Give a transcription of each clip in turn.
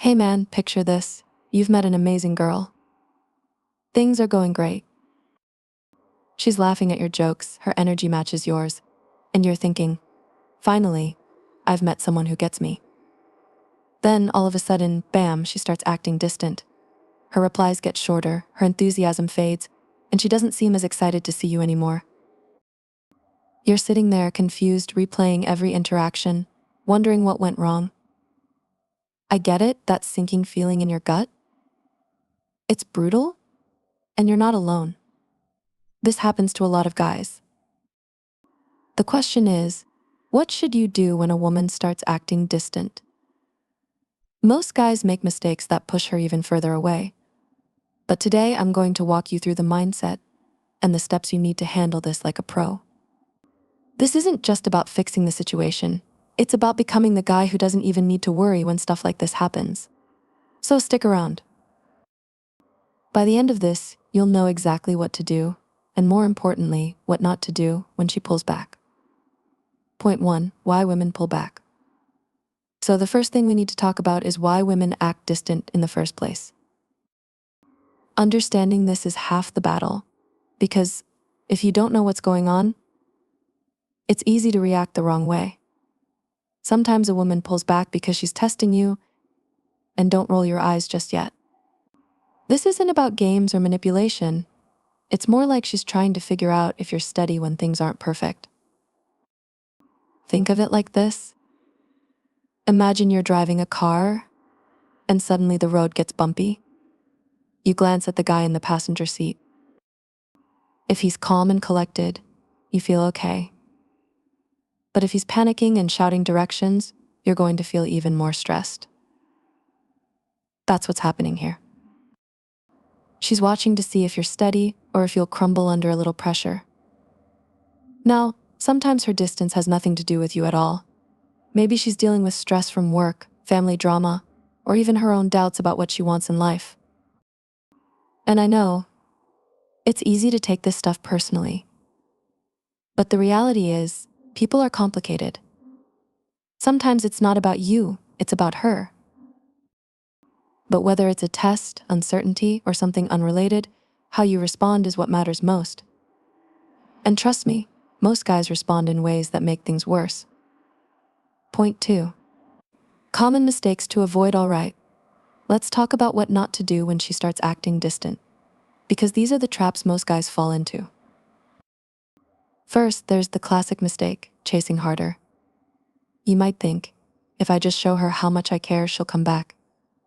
Hey man, picture this. You've met an amazing girl. Things are going great. She's laughing at your jokes, her energy matches yours, and you're thinking, finally, I've met someone who gets me. Then, all of a sudden, bam, she starts acting distant. Her replies get shorter, her enthusiasm fades, and she doesn't seem as excited to see you anymore. You're sitting there, confused, replaying every interaction, wondering what went wrong. I get it, that sinking feeling in your gut. It's brutal, and you're not alone. This happens to a lot of guys. The question is, what should you do when a woman starts acting distant? Most guys make mistakes that push her even further away. But today I'm going to walk you through the mindset and the steps you need to handle this like a pro. This isn't just about fixing the situation. It's about becoming the guy who doesn't even need to worry when stuff like this happens. So stick around. By the end of this, you'll know exactly what to do, and more importantly, what not to do when she pulls back. Point 1, why women pull back. So the first thing we need to talk about is why women act distant in the first place. Understanding this is half the battle, because if you don't know what's going on, it's easy to react the wrong way. Sometimes a woman pulls back because she's testing you, and don't roll your eyes just yet. This isn't about games or manipulation. It's more like she's trying to figure out if you're steady when things aren't perfect. Think of it like this. Imagine you're driving a car, and suddenly the road gets bumpy. You glance at the guy in the passenger seat. If he's calm and collected, you feel okay. But if he's panicking and shouting directions, you're going to feel even more stressed. That's what's happening here. She's watching to see if you're steady or if you'll crumble under a little pressure. Now, sometimes her distance has nothing to do with you at all. Maybe she's dealing with stress from work, family drama, or even her own doubts about what she wants in life. And I know, it's easy to take this stuff personally. But the reality is, people are complicated. Sometimes it's not about you, it's about her. But whether it's a test, uncertainty, or something unrelated, how you respond is what matters most. And trust me, most guys respond in ways that make things worse. Point 2. Common mistakes to avoid. All right. Let's talk about what not to do when she starts acting distant, because these are the traps most guys fall into. First, there's the classic mistake, chasing harder. You might think, if I just show her how much I care, she'll come back.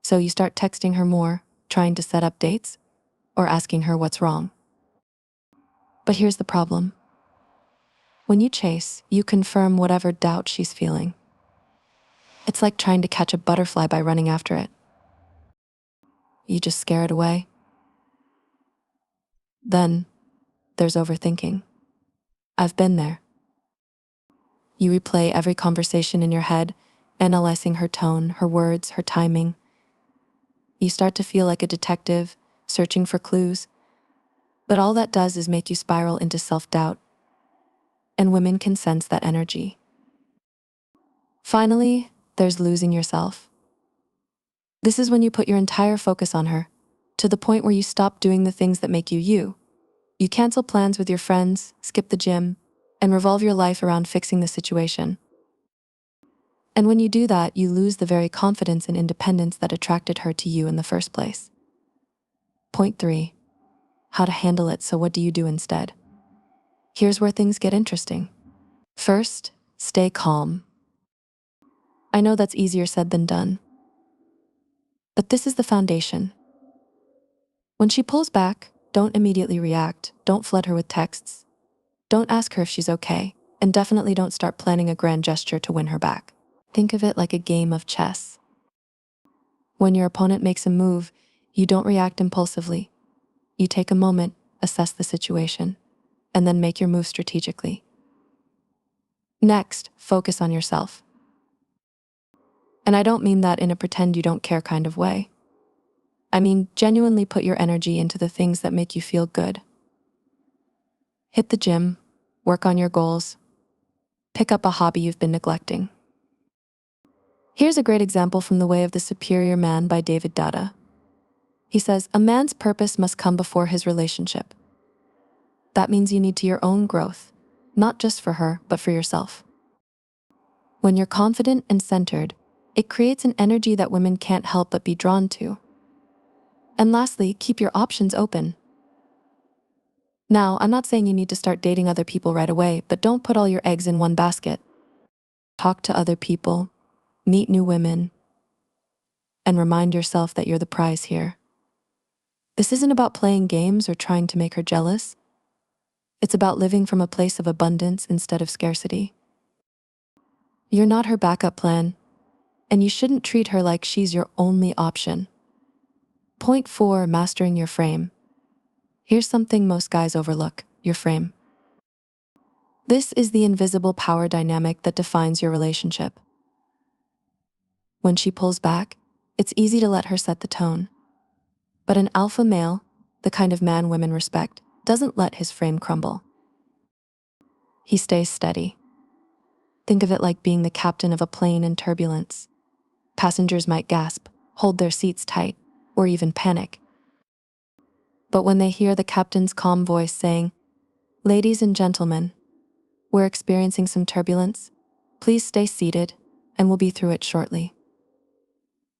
So you start texting her more, trying to set up dates, or asking her what's wrong. But here's the problem. When you chase, you confirm whatever doubt she's feeling. It's like trying to catch a butterfly by running after it. You just scare it away. Then, there's overthinking. I've been there. You replay every conversation in your head, analyzing her tone, her words, her timing. You start to feel like a detective, searching for clues. But all that does is make you spiral into self-doubt. And women can sense that energy. Finally, there's losing yourself. This is when you put your entire focus on her, to the point where you stop doing the things that make you you. You cancel plans with your friends, skip the gym, and revolve your life around fixing the situation. And when you do that, you lose the very confidence and independence that attracted her to you in the first place. Point 3. How to handle it. So what do you do instead? Here's where things get interesting. First, stay calm. I know that's easier said than done. But this is the foundation. When she pulls back, don't immediately react. Don't flood her with texts. Don't ask her if she's okay, and definitely don't start planning a grand gesture to win her back. Think of it like a game of chess. When your opponent makes a move, you don't react impulsively. You take a moment, assess the situation, and then make your move strategically. Next, focus on yourself. And I don't mean that in a pretend you don't care kind of way. I mean, genuinely put your energy into the things that make you feel good. Hit the gym, work on your goals, pick up a hobby you've been neglecting. Here's a great example from The Way of the Superior Man by David Dada. He says, a man's purpose must come before his relationship. That means you need to your own growth, not just for her, but for yourself. When you're confident and centered, it creates an energy that women can't help but be drawn to. And lastly, keep your options open. Now, I'm not saying you need to start dating other people right away, but don't put all your eggs in one basket. Talk to other people, meet new women, and remind yourself that you're the prize here. This isn't about playing games or trying to make her jealous. It's about living from a place of abundance instead of scarcity. You're not her backup plan, and you shouldn't treat her like she's your only option. Point 4, mastering your frame. Here's something most guys overlook: your frame. This is the invisible power dynamic that defines your relationship. When she pulls back, it's easy to let her set the tone. But an alpha male, the kind of man women respect, doesn't let his frame crumble. He stays steady. Think of it like being the captain of a plane in turbulence. Passengers might gasp, hold their seats tight, or even panic. But when they hear the captain's calm voice saying, "Ladies and gentlemen, we're experiencing some turbulence. Please stay seated, and we'll be through it shortly,"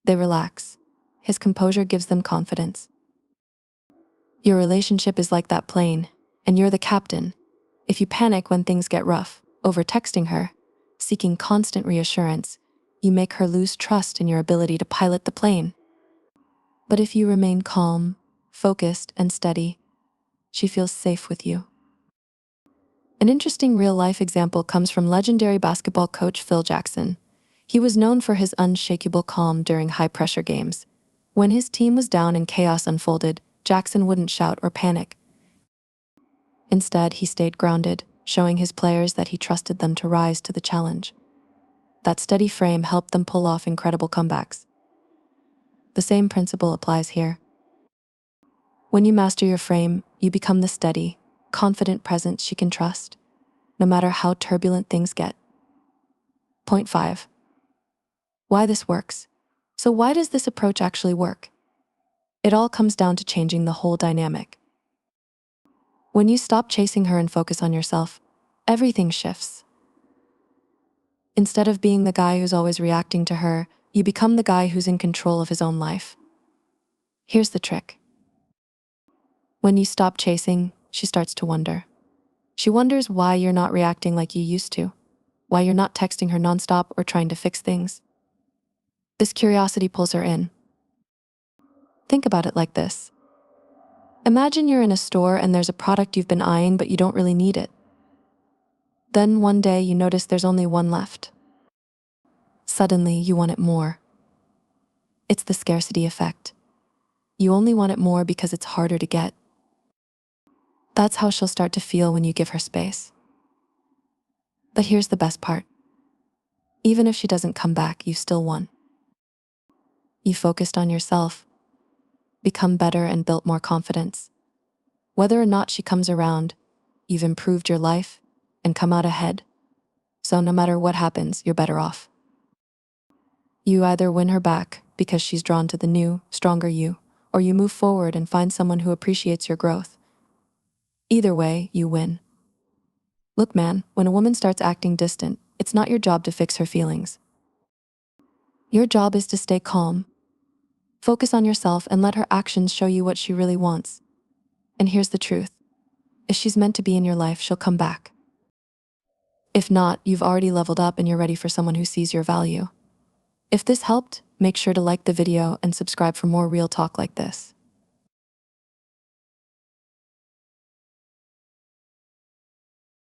they relax. His composure gives them confidence. Your relationship is like that plane, and you're the captain. If you panic when things get rough, over texting her, seeking constant reassurance, you make her lose trust in your ability to pilot the plane. But if you remain calm, focused, and steady, she feels safe with you. An interesting real-life example comes from legendary basketball coach Phil Jackson. He was known for his unshakable calm during high-pressure games. When his team was down and chaos unfolded, Jackson wouldn't shout or panic. Instead, he stayed grounded, showing his players that he trusted them to rise to the challenge. That steady frame helped them pull off incredible comebacks. The same principle applies here. When you master your frame, you become the steady, confident presence she can trust, no matter how turbulent things get. Point 5. Why this works. So why does this approach actually work? It all comes down to changing the whole dynamic. When you stop chasing her and focus on yourself, everything shifts. Instead of being the guy who's always reacting to her, you become the guy who's in control of his own life. Here's the trick. When you stop chasing, she starts to wonder. She wonders why you're not reacting like you used to, why you're not texting her nonstop or trying to fix things. This curiosity pulls her in. Think about it like this. Imagine you're in a store and there's a product you've been eyeing but you don't really need it. Then one day you notice there's only one left. Suddenly you want it more. It's the scarcity effect. You only want it more because it's harder to get. That's how she'll start to feel when you give her space. But here's the best part. Even if she doesn't come back, you still won. You focused on yourself, become better and built more confidence. Whether or not she comes around, you've improved your life and come out ahead. So no matter what happens, you're better off. You either win her back because she's drawn to the new, stronger you, or you move forward and find someone who appreciates your growth. Either way, you win. Look, man, when a woman starts acting distant, it's not your job to fix her feelings. Your job is to stay calm, focus on yourself, and let her actions show you what she really wants. And here's the truth. If she's meant to be in your life, she'll come back. If not, you've already leveled up and you're ready for someone who sees your value. If this helped, make sure to like the video and subscribe for more real talk like this.